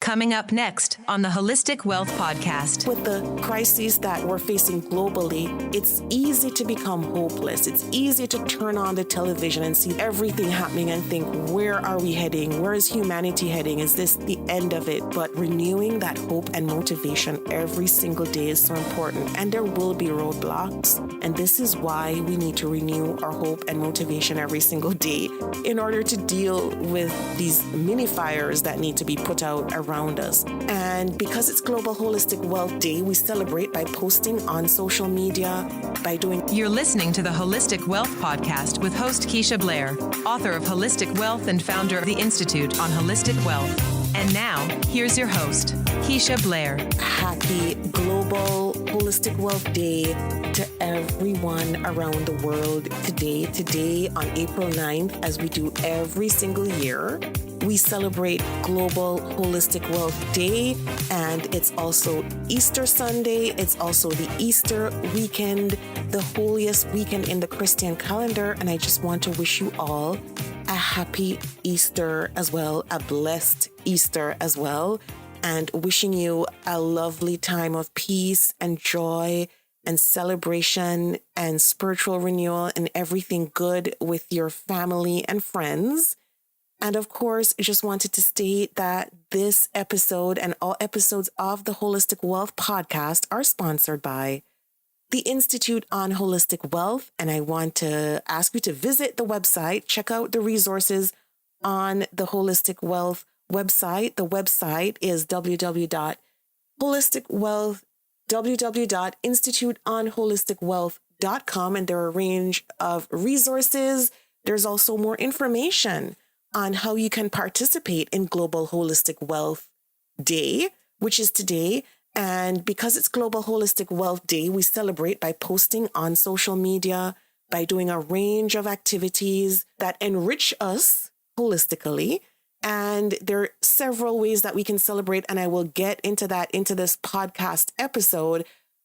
Coming up next on the Holistic Wealth Podcast. With the crises that we're facing globally, it's easy to become hopeless. It's easy to turn on the television and see everything happening and think, where are we heading? Where is humanity heading? Is this the end of it? But renewing that hope and motivation every single day is so important. And there will be roadblocks. And this is why we need to renew our hope and motivation every single day in order to deal with these mini fires that need to be put out around us. And because it's Global Holistic Wealth Day, we celebrate by posting on social media, by doing... You're listening to the Holistic Wealth Podcast with host Keisha Blair, author of Holistic Wealth and founder of the Institute on Holistic Wealth. And now, here's your host, Keisha Blair. Happy Global Holistic Wealth Day to everyone around the world today on April 9th, as we do every single year. We celebrate Global Holistic Wealth Day, and it's also Easter Sunday. It's also the Easter weekend, the holiest weekend in the Christian calendar. And I just want to wish you all a happy Easter as well, a blessed Easter as well, and wishing you a lovely time of peace and joy and celebration and spiritual renewal and everything good with your family and friends. And of course, I just wanted to state that this episode and all episodes of the Holistic Wealth Podcast are sponsored by the Institute on Holistic Wealth. And I want to ask you to visit the website, check out the resources on the Holistic Wealth website. The website is www.instituteonholisticwealth.com. And there are a range of resources. There's also more information on how you can participate in Global Holistic Wealth Day, which is today. And because it's Global Holistic Wealth Day, we celebrate by posting on social media, by doing a range of activities that enrich us holistically. And there are several ways that we can celebrate, and I will get into that into this podcast episode.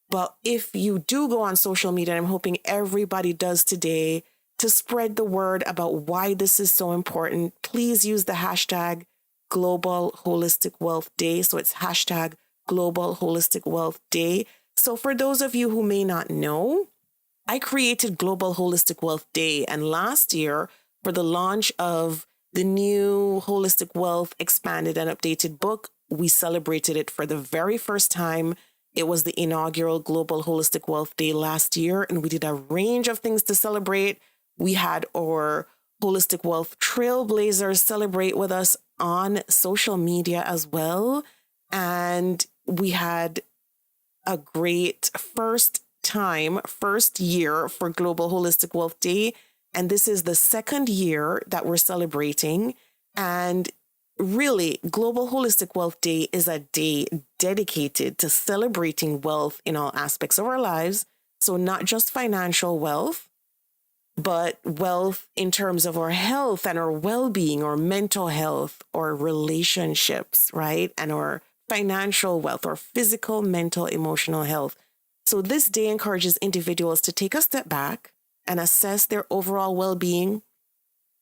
But if you do go on social media, and I'm hoping everybody does today, to spread the word about why this is so important, please use the hashtag Global Holistic Wealth Day. So it's hashtag Global Holistic Wealth Day. So for those of you who may not know, I created Global Holistic Wealth Day. And last year, for the launch of the new Holistic Wealth Expanded and Updated book, we celebrated it for the very first time. It was the inaugural Global Holistic Wealth Day last year, and we did a range of things to celebrate. We had our Holistic Wealth Trailblazers celebrate with us on social media as well. And we had a great first year for Global Holistic Wealth Day. And this is the second year that we're celebrating. And really, Global Holistic Wealth Day is a day dedicated to celebrating wealth in all aspects of our lives. So not just financial wealth, but wealth in terms of our health and our well-being, or mental health, or relationships, right? And our financial wealth, or physical, mental, emotional health. So this day encourages individuals to take a step back and assess their overall well-being,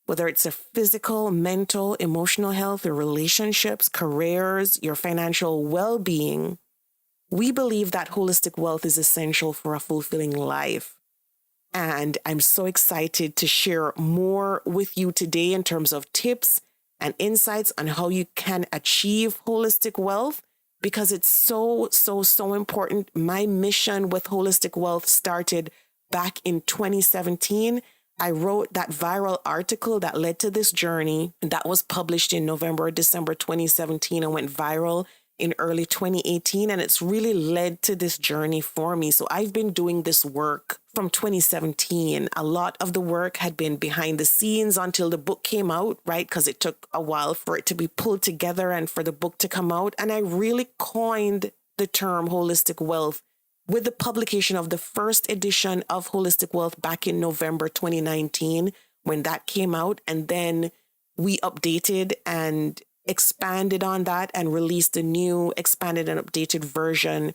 whether it's a physical, mental, emotional health, or relationships, careers, your financial well-being. We believe that holistic wealth is essential for a fulfilling life. And I'm so excited to share more with you today in terms of tips and insights on how you can achieve holistic wealth, because it's so important. My mission with Holistic Wealth started back in 2017. I wrote that viral article that led to this journey, and that was published in December 2017 and went viral in early 2018. And it's really led to this journey for me. So I've been doing this work from 2017. A lot of the work had been behind the scenes until the book came out, right? Because it took a while for it to be pulled together and for the book to come out. And I really coined the term holistic wealth with the publication of the first edition of Holistic Wealth back in November 2019, when that came out. And then we updated and expanded on that and released a new expanded and updated version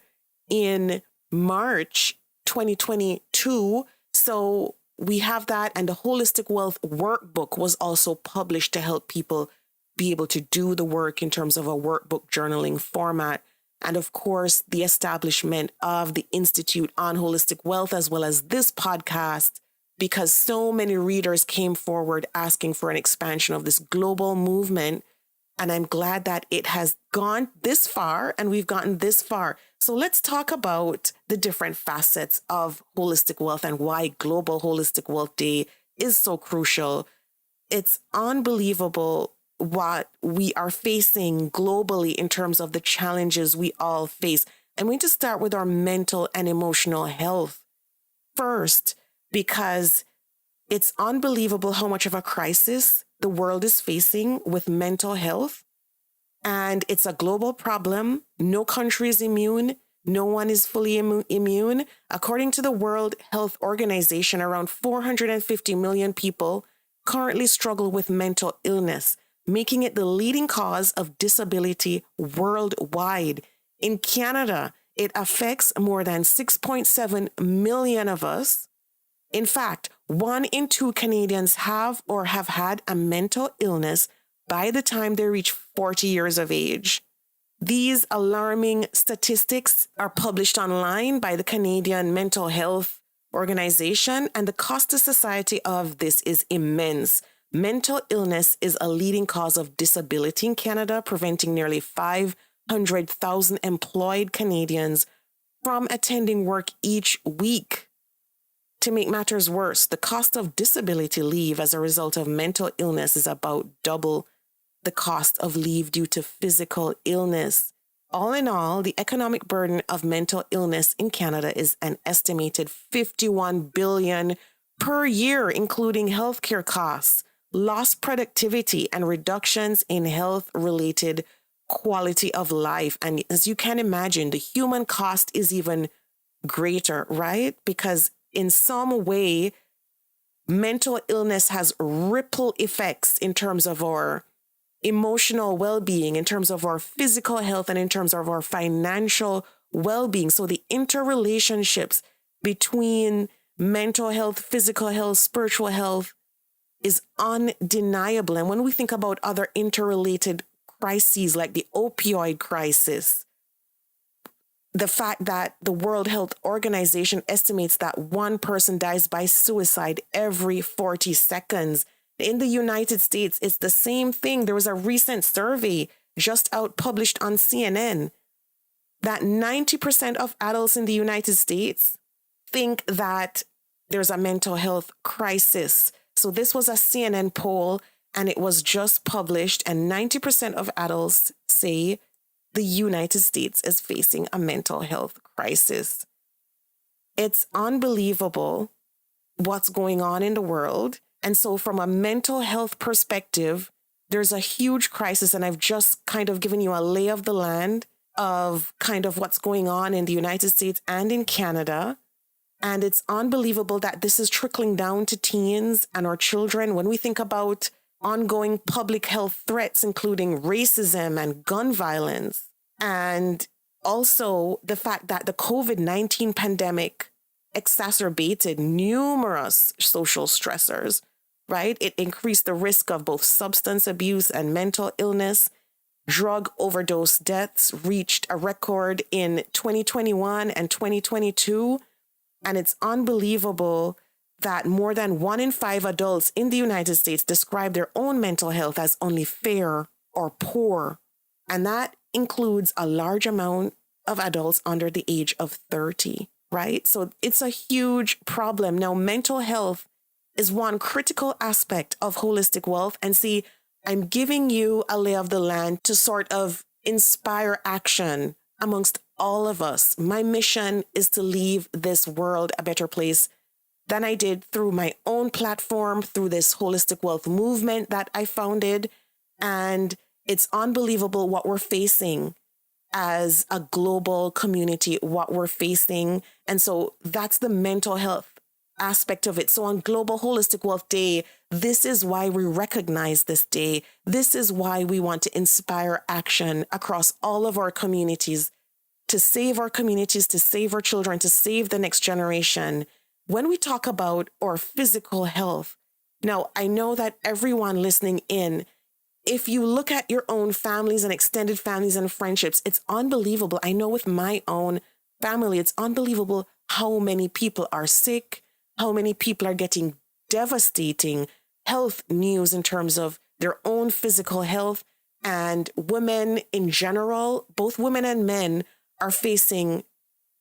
in March 2022. So we have that, and the Holistic Wealth Workbook was also published to help people be able to do the work in terms of a workbook journaling format. And of course, the establishment of the Institute on Holistic Wealth, as well as this podcast, because so many readers came forward asking for an expansion of this global movement. And I'm glad that it has gone this far and we've gotten this far. So let's talk about the different facets of holistic wealth and why Global Holistic Wealth Day is so crucial. It's unbelievable what we are facing globally in terms of the challenges we all face. I'm going to start with our mental and emotional health first, because it's unbelievable how much of a crisis the world is facing with mental health. And it's a global problem. No country is immune. No one is fully immune. According to the World Health Organization, around 450 million people currently struggle with mental illness, making it the leading cause of disability worldwide. In Canada, it affects more than 6.7 million of us. In fact, 1 in 2 Canadians have or have had a mental illness by the time they reach 40 years of age. These alarming statistics are published online by the Canadian Mental Health Organization, and the cost to society of this is immense. Mental illness is a leading cause of disability in Canada, preventing nearly 500,000 employed Canadians from attending work each week. To make matters worse, the cost of disability leave as a result of mental illness is about double the cost of leave due to physical illness. All in all, the economic burden of mental illness in Canada is an estimated $51 billion per year, including healthcare costs, lost productivity, and reductions in health-related quality of life. And as you can imagine, the human cost is even greater, right? Because in some way, mental illness has ripple effects in terms of our emotional well-being, in terms of our physical health, and in terms of our financial well-being. So the interrelationships between mental health, physical health, spiritual health is undeniable. And when we think about other interrelated crises like the opioid crisis, the fact that the World Health Organization estimates that 1 person dies by suicide every 40 seconds. In the United States, it's the same thing. There was a recent survey just out published on CNN that 90% of adults in the United States think that there's a mental health crisis. So this was a CNN poll and it was just published, and 90% of adults say the United States is facing a mental health crisis. It's unbelievable what's going on in the world. And so from a mental health perspective, there's a huge crisis. And I've just kind of given you a lay of the land of kind of what's going on in the United States and in Canada. And it's unbelievable that this is trickling down to teens and our children. When we think about ongoing public health threats, including racism and gun violence, and also the fact that the COVID-19 pandemic exacerbated numerous social stressors, right? It increased the risk of both substance abuse and mental illness. Drug overdose deaths reached a record in 2021 and 2022. And it's unbelievable that more than 1 in 5 adults in the United States describe their own mental health as only fair or poor. And that includes a large amount of adults under the age of 30, right? So it's a huge problem. Now, mental health is one critical aspect of holistic wealth. And see, I'm giving you a lay of the land to sort of inspire action amongst all of us. My mission is to leave this world a better place than I did through my own platform, through this holistic wealth movement that I founded. And it's unbelievable what we're facing as a global community, what we're facing. And so that's the mental health aspect of it. So on Global Holistic Wealth Day, this is why we recognize this day. This is why we want to inspire action across all of our communities, to save our communities, to save our children, to save the next generation. When we talk about our physical health, now I know that everyone listening in if you look at your own families and extended families and friendships, it's unbelievable. I know with my own family, it's unbelievable how many people are sick, how many people are getting devastating health news in terms of their own physical health. And women in general, both women and men, are facing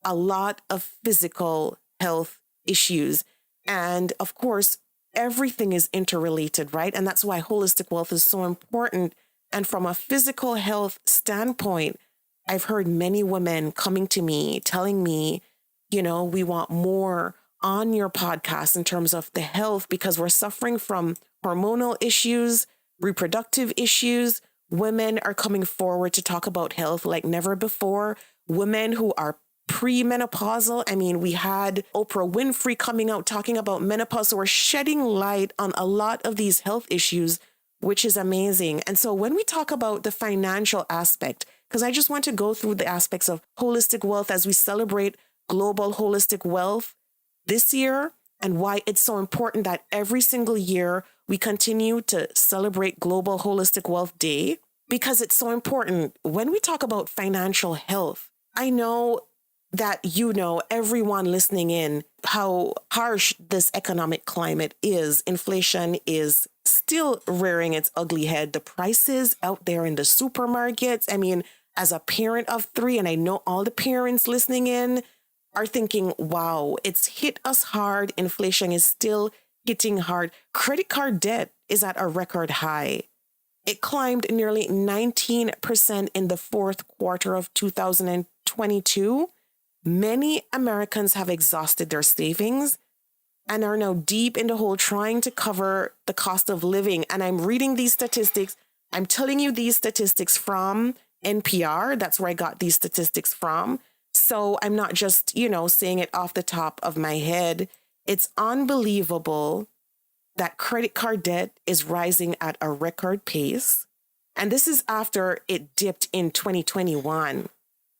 a lot of physical health issues. And of course, everything is interrelated, right? And that's why holistic wealth is so important. And from a physical health standpoint, I've heard many women coming to me, telling me, we want more on your podcast in terms of the health because we're suffering from hormonal issues, reproductive issues. Women are coming forward to talk about health like never before. Women who are premenopausal. I mean, we had Oprah Winfrey coming out talking about menopause. So we're shedding light on a lot of these health issues, which is amazing. And so when we talk about the financial aspect, because I just want to go through the aspects of holistic wealth as we celebrate global holistic wealth this year and why it's so important that every single year we continue to celebrate Global Holistic Wealth Day, because it's so important. When we talk about financial health, I know that everyone listening in, how harsh this economic climate is. Inflation is still rearing its ugly head. The prices out there in the supermarkets, I mean, as a parent of 3, and I know all the parents listening in are thinking, wow, it's hit us hard. Inflation is still hitting hard. Credit card debt is at a record high. It climbed nearly 19% in the fourth quarter of 2022. Many Americans have exhausted their savings and are now deep in the hole trying to cover the cost of living. And I'm reading these statistics. I'm telling you these statistics from NPR. That's where I got these statistics from. So I'm not just, saying it off the top of my head. It's unbelievable that credit card debt is rising at a record pace. And this is after it dipped in 2021.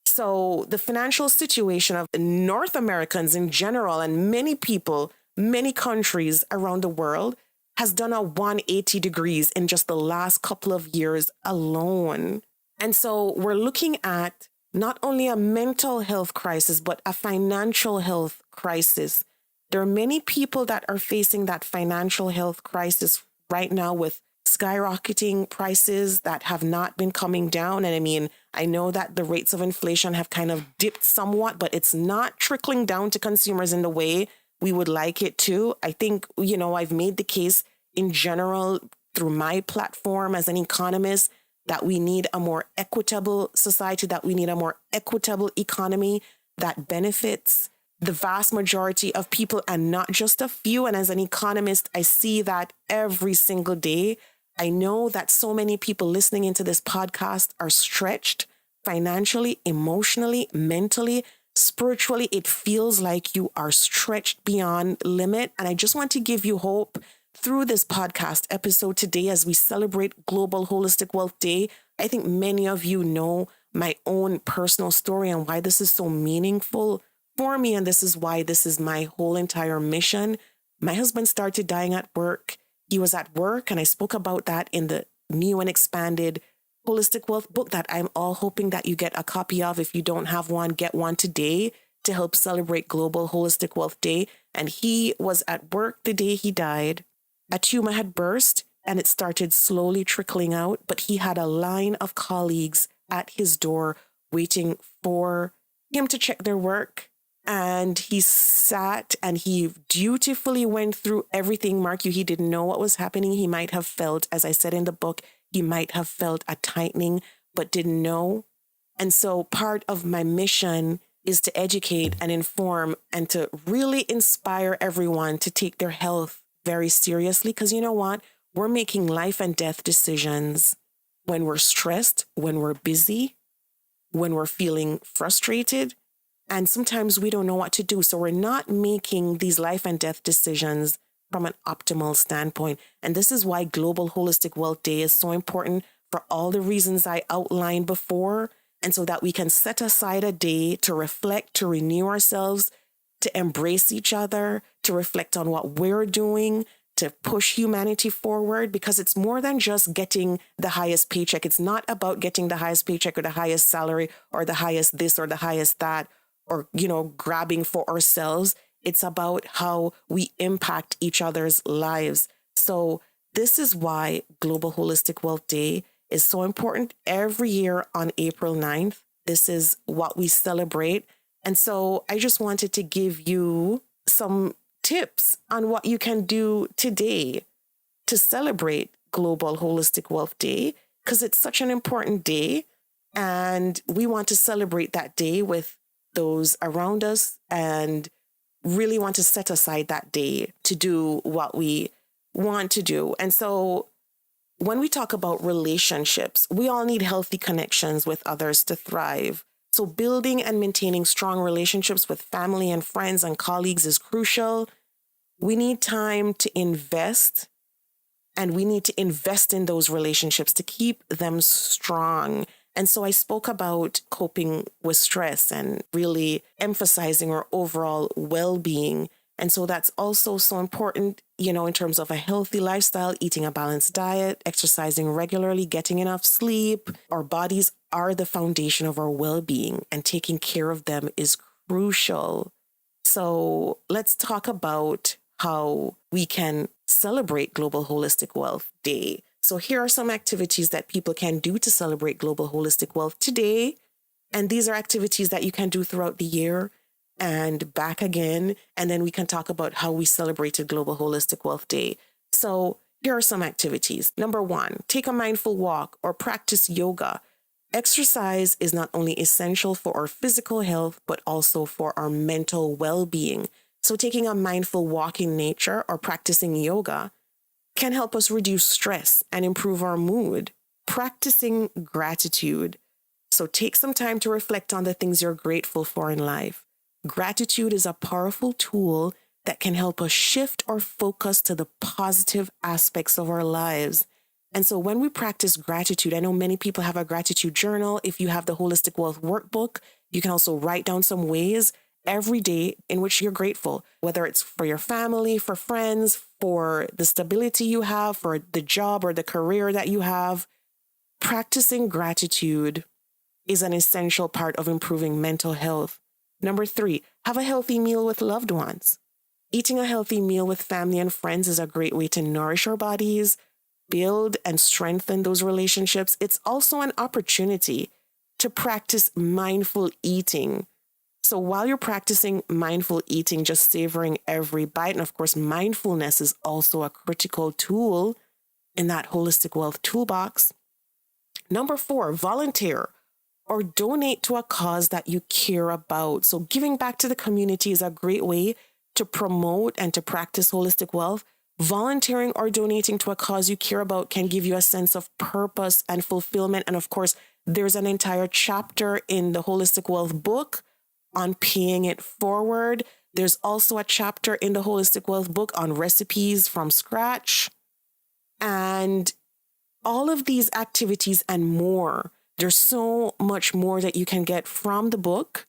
So the financial situation of North Americans in general and many people, many countries around the world has done a 180 degrees in just the last couple of years alone. And so we're looking at not only a mental health crisis, but a financial health crisis. There are many people that are facing that financial health crisis right now with skyrocketing prices that have not been coming down. And I mean, I know that the rates of inflation have kind of dipped somewhat, but it's not trickling down to consumers in the way we would like it to. I think, I've made the case in general through my platform as an economist that we need a more equitable society, that we need a more equitable economy that benefits the vast majority of people and not just a few. And as an economist, I see that every single day. I know that so many people listening into this podcast are stretched financially, emotionally, mentally, spiritually. It feels like you are stretched beyond limit. And I just want to give you hope through this podcast episode today as we celebrate Global Holistic Wealth Day. I think many of you know my own personal story and why this is so meaningful for me. And this is why this is my whole entire mission. My husband started dying at work. He was at work, and I spoke about that in the new and expanded Holistic Wealth book that I'm all hoping that you get a copy of. If you don't have one, get one today to help celebrate Global Holistic Wealth Day. And he was at work the day he died. A tumor had burst and it started slowly trickling out, but he had a line of colleagues at his door waiting for him to check their work. And he sat and he dutifully went through everything. Mark you, he didn't know what was happening. He might have felt, as I said in the book, he might have felt a tightening, but didn't know. And so part of my mission is to educate and inform and to really inspire everyone to take their health very seriously. Because you know what? We're making life and death decisions when we're stressed, when we're busy, when we're feeling frustrated. And sometimes we don't know what to do. So we're not making these life and death decisions from an optimal standpoint. And this is why Global Holistic Wealth Day is so important for all the reasons I outlined before. And so that we can set aside a day to reflect, to renew ourselves, to embrace each other, to reflect on what we're doing, to push humanity forward, because it's more than just getting the highest paycheck. It's not about getting the highest paycheck or the highest salary or the highest this or the highest that, or, grabbing for ourselves. It's about how we impact each other's lives. So this is why Global Holistic Wealth Day is so important every year on April 9th. This is what we celebrate. And so I just wanted to give you some tips on what you can do today to celebrate Global Holistic Wealth Day, because it's such an important day. And we want to celebrate that day with those around us and really want to set aside that day to do what we want to do. And so when we talk about relationships, we all need healthy connections with others to thrive. So building and maintaining strong relationships with family and friends and colleagues is crucial. We need time to invest, and we need to invest in those relationships to keep them strong. And so I spoke about coping with stress and really emphasizing our overall well-being. And so that's also so important, in terms of a healthy lifestyle, eating a balanced diet, exercising regularly, getting enough sleep. Our bodies are the foundation of our well-being, and taking care of them is crucial. So let's talk about how we can celebrate Global Holistic Wealth Day. So here are some activities that people can do to celebrate Global Holistic Wealth today. And these are activities that you can do throughout the year and back again. And then we can talk about how we celebrated Global Holistic Wealth Day. So here are some activities. Number 1, take a mindful walk or practice yoga. Exercise is not only essential for our physical health, but also for our mental well-being. So taking a mindful walk in nature or practicing yoga can help us reduce stress and improve our mood. Practicing gratitude. So take some time to reflect on the things you're grateful for in life. Gratitude is a powerful tool that can help us shift our focus to the positive aspects of our lives. And so when we practice gratitude, I know many people have a gratitude journal. If you have the Holistic Wealth Workbook, you can also write down some ways every day in which you're grateful, whether it's for your family, for friends, for the stability you have, for the job or the career that you have. Practicing gratitude is an essential part of improving mental health. Number 3, have a healthy meal with loved ones. Eating a healthy meal with family and friends is a great way to nourish our bodies, build and strengthen those relationships. It's also an opportunity to practice mindful eating. So while you're practicing mindful eating, just savoring every bite, and of course, mindfulness is also a critical tool in that holistic wealth toolbox. Number 4, volunteer or donate to a cause that you care about. So giving back to the community is a great way to promote and to practice holistic wealth. Volunteering or donating to a cause you care about can give you a sense of purpose and fulfillment. And of course, there's an entire chapter in the Holistic Wealth book on paying it forward. There's also a chapter in the Holistic Wealth book on recipes from scratch. And all of these activities and more, there's so much more that you can get from the book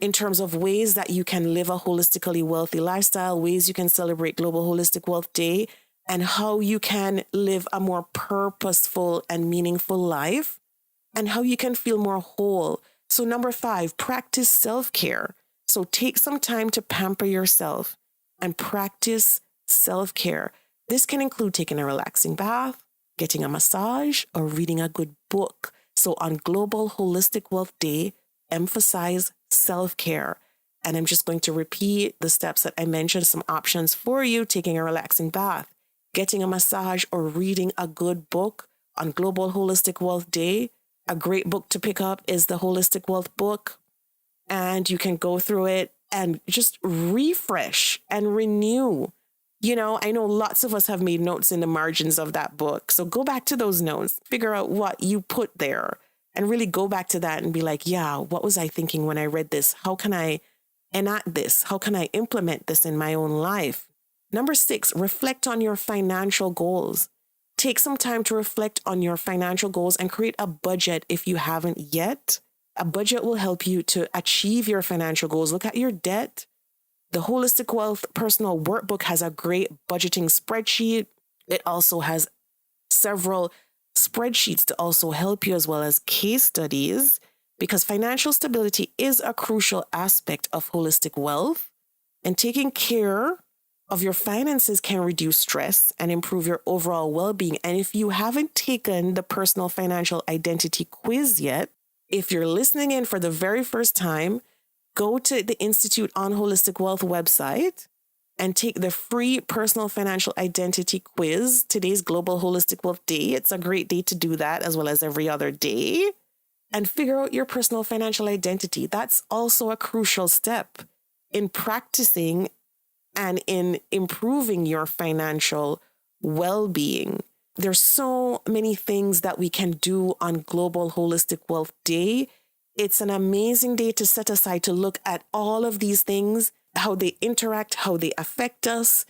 in terms of ways that you can live a holistically wealthy lifestyle, ways you can celebrate Global Holistic Wealth Day, and how you can live a more purposeful and meaningful life, and how you can feel more whole. So number 5, practice self-care. So take some time to pamper yourself and practice self-care. This can include taking a relaxing bath, getting a massage, or reading a good book. So on Global Holistic Wealth Day, emphasize self-care. And I'm just going to repeat the steps that I mentioned, some options for you: taking a relaxing bath, getting a massage, or reading a good book on Global Holistic Wealth Day. A great book to pick up is the Holistic Wealth book, and you can go through it and just refresh and renew. I know lots of us have made notes in the margins of that book. So go back to those notes, figure out what you put there, and really go back to that and be like, yeah, what was I thinking when I read this? How can I enact this? How can I implement this in my own life? Number 6, reflect on your financial goals. Take some time to reflect on your financial goals and create a budget if you haven't yet. A budget will help you to achieve your financial goals. Look at your debt The Holistic Wealth Personal Workbook has a great budgeting spreadsheet. It also has several spreadsheets to also help you, as well as case studies, because financial stability is a crucial aspect of holistic wealth, and taking care of your finances can reduce stress and improve your overall well-being. And if you haven't taken the personal financial identity quiz yet, if you're listening in for the very first time, go to the Institute on Holistic Wealth website and take the free personal financial identity quiz. Today's Global Holistic Wealth Day. It's a great day to do that, as well as every other day, and figure out your personal financial identity. That's also a crucial step in practicing and in improving your financial well-being. There's so many things that we can do on Global Holistic Wealth Day. It's an amazing day to set aside to look at all of these things, how they interact, how they affect us,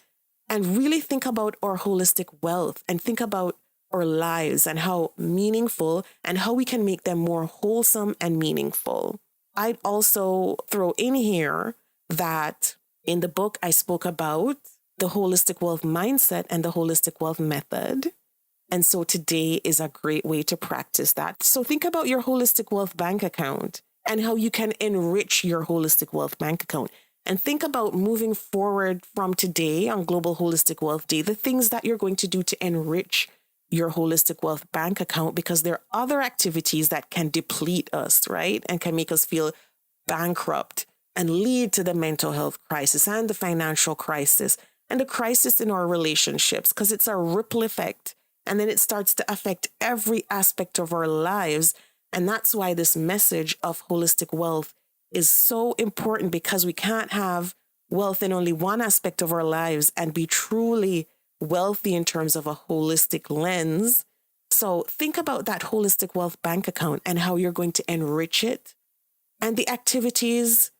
and really think about our holistic wealth and think about our lives and how meaningful and how we can make them more wholesome and meaningful. I'd also throw in here that in the book, I spoke about the holistic wealth mindset and the holistic wealth method. And so today is a great way to practice that. So think about your holistic wealth bank account and how you can enrich your holistic wealth bank account. And think about moving forward from today on Global Holistic Wealth Day, the things that you're going to do to enrich your holistic wealth bank account, because there are other activities that can deplete us, right? And can make us feel bankrupt and lead to the mental health crisis and the financial crisis and the crisis in our relationships, because it's a ripple effect. And then it starts to affect every aspect of our lives. And that's why this message of holistic wealth is so important, because we can't have wealth in only one aspect of our lives and be truly wealthy in terms of a holistic lens. So think about that holistic wealth bank account and how you're going to enrich it, and the activities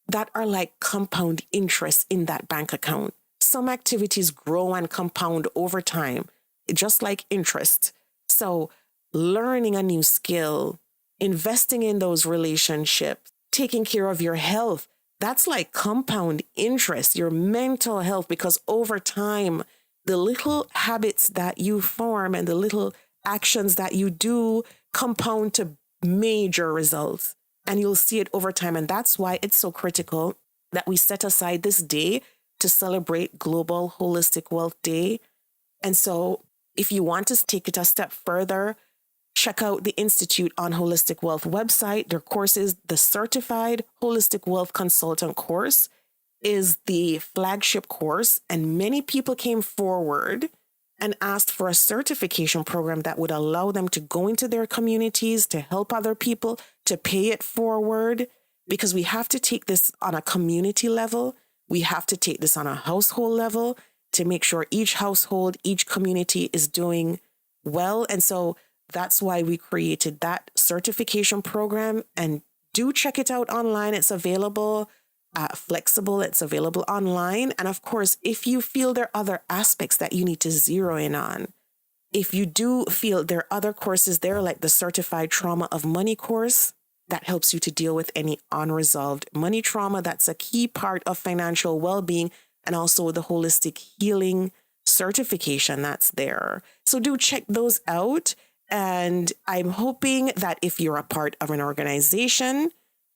that are like compound interest in that bank account. Some activities grow and compound over time, just like interest. So learning a new skill, investing in those relationships, taking care of your health, that's like compound interest, your mental health, because over time, the little habits that you form and the little actions that you do compound to major results. And you'll see it over time. And that's why it's so critical that we set aside this day to celebrate Global Holistic Wealth Day. And so if you want to take it a step further, check out the Institute on Holistic Wealth website. Their courses, the Certified Holistic Wealth Consultant course is the flagship course. And many people came forward and asked for a certification program that would allow them to go into their communities, to help other people, to pay it forward, because we have to take this on a community level. We have to take this on a household level to make sure each household, each community is doing well. And so that's why we created that certification program. And do check it out online. It's available, flexible. It's available online. And of course, if you feel there are other aspects that you need to zero in on, if you do feel there are other courses there, like the Certified Trauma of Money course, that helps you to deal with any unresolved money trauma. That's a key part of financial well-being, and also the holistic healing certification that's there. So do check those out. And I'm hoping that if you're a part of an organization,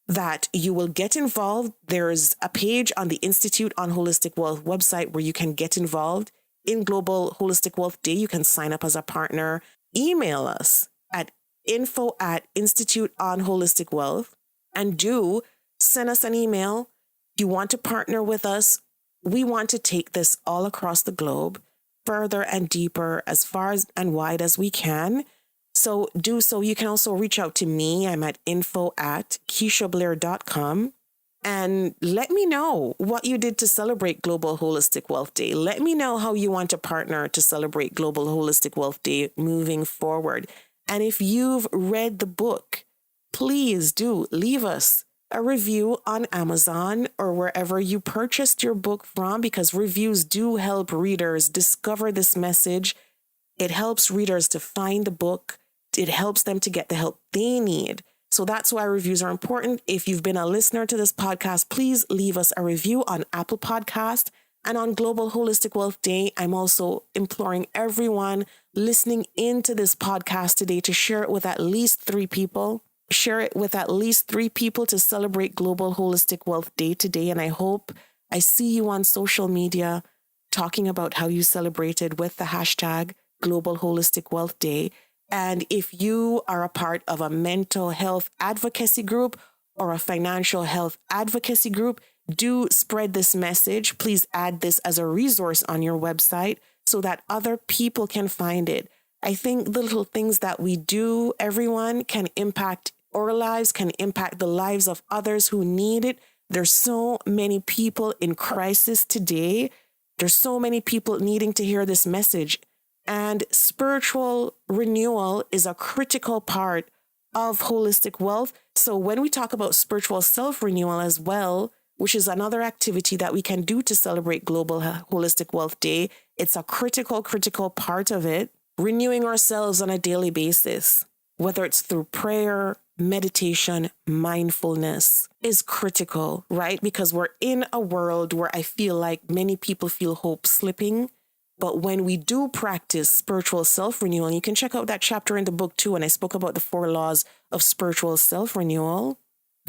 that you will get involved. There's a page on the Institute on Holistic Wealth website where you can get involved in Global Holistic Wealth Day. You can sign up as a partner. Email us at info@Institute on Holistic Wealth, and do send us an email. If you want to partner with us, we want to take this all across the globe, further and deeper, as far as and wide as we can. So do so. You can also reach out to me. I'm at info@KeishaBlair.com. And let me know what you did to celebrate Global Holistic Wealth Day. Let me know how you want to partner to celebrate Global Holistic Wealth Day moving forward. And if you've read the book, please do leave us a review on Amazon or wherever you purchased your book from, because reviews do help readers discover this message. It helps readers to find the book. It helps them to get the help they need So that's why reviews are important. If you've been a listener to this podcast, please leave us a review on Apple Podcast. And on Global Holistic Wealth Day, I'm also imploring everyone listening into this podcast today to share it with at least 3 people. Share it with at least 3 people to celebrate Global Holistic Wealth Day today. And I hope I see you on social media talking about how you celebrated with the hashtag Global Holistic Wealth Day. And if you are a part of a mental health advocacy group or a financial health advocacy group, do spread this message. Please add this as a resource on your website so that other people can find it. I think the little things that we do, everyone, can impact our lives, can impact the lives of others who need it. There's so many people in crisis today. There's so many people needing to hear this message. And spiritual renewal is a critical part of holistic wealth. So when we talk about spiritual self-renewal as well, which is another activity that we can do to celebrate Global Holistic Wealth Day, it's a critical part of it. Renewing ourselves on a daily basis, whether it's through prayer, meditation, mindfulness, is critical, right? Because we're in a world where I feel like many people feel hope slipping. But when we do practice spiritual self-renewal, you can check out that chapter in the book too, and I spoke about the 4 laws of spiritual self-renewal.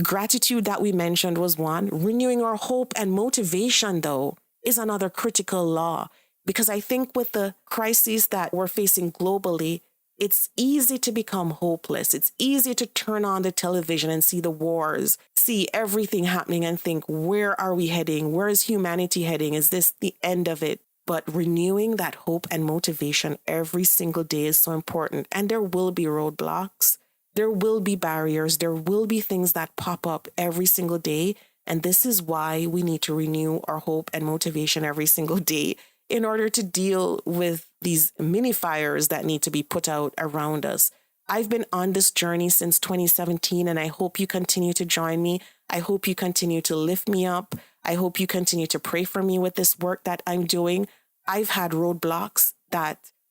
Gratitude that we mentioned was one. Renewing our hope and motivation, though, is another critical law. Because I think with the crises that we're facing globally, it's easy to become hopeless. It's easy to turn on the television and see the wars, see everything happening and think, where are we heading? Where is humanity heading? Is this the end of it? But renewing that hope and motivation every single day is so important. And there will be roadblocks. There will be barriers. There will be things that pop up every single day. And this is why we need to renew our hope and motivation every single day in order to deal with these mini fires that need to be put out around us. I've been on this journey since 2017, and I hope you continue to join me. I hope you continue to lift me up. I hope you continue to pray for me with this work that I'm doing. I've had roadblocks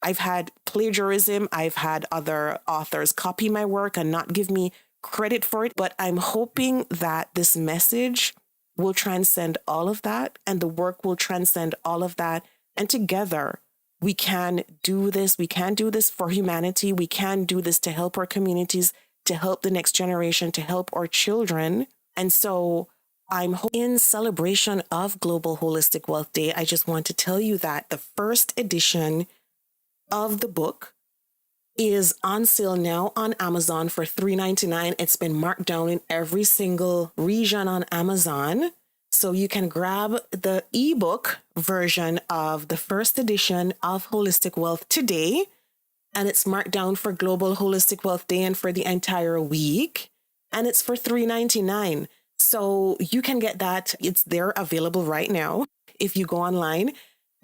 I've had plagiarism. I've had other authors copy my work and not give me credit for it. But I'm hoping that this message will transcend all of that, and the work will transcend all of that. And together, we can do this. We can do this for humanity. We can do this to help our communities, to help the next generation, to help our children. And so I'm in celebration of Global Holistic Wealth Day. I just want to tell you that the first edition of the book is on sale now on Amazon for $3.99. It's been marked down in every single region on Amazon. So you can grab the ebook version of the first edition of Holistic Wealth today. And it's marked down for Global Holistic Wealth Day and for the entire week. And it's for $3.99. So you can get that. It's there available right now if you go online,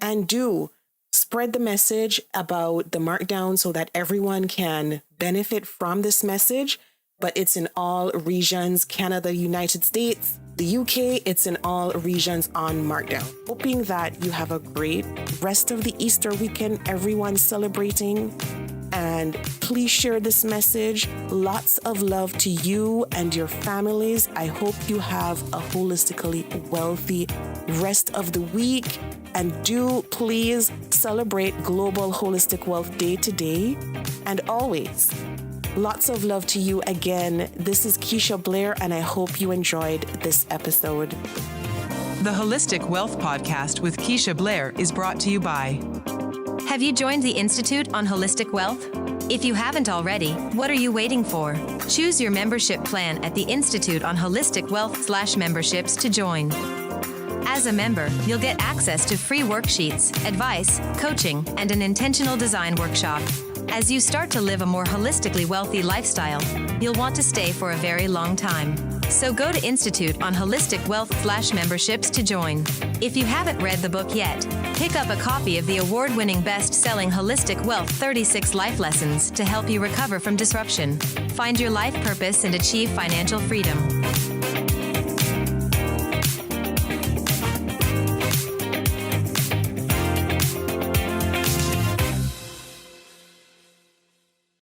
and do spread the message about the markdown so that everyone can benefit from this message. But it's in all regions, Canada, United States, the UK, it's in all regions on markdown. Hoping that you have a great rest of the Easter weekend, everyone celebrating. And please share this message. Lots of love to you and your families. I hope you have a holistically wealthy rest of the week. And do please celebrate Global Holistic Wealth Day today and always. Lots of love to you again. This is Keisha Blair, and I hope you enjoyed this episode. The Holistic Wealth Podcast with Keisha Blair is brought to you by... Have you joined the Institute on Holistic Wealth? If you haven't already, what are you waiting for? Choose your membership plan at the Institute on Holistic Wealth/memberships to join. As a member, you'll get access to free worksheets, advice, coaching, and an intentional design workshop. As you start to live a more holistically wealthy lifestyle, you'll want to stay for a very long time. So go to Institute on Holistic Wealth/memberships to join. If you haven't read the book yet, pick up a copy of the award-winning best-selling Holistic Wealth 36 Life Lessons to help you recover from disruption, find your life purpose, and achieve financial freedom.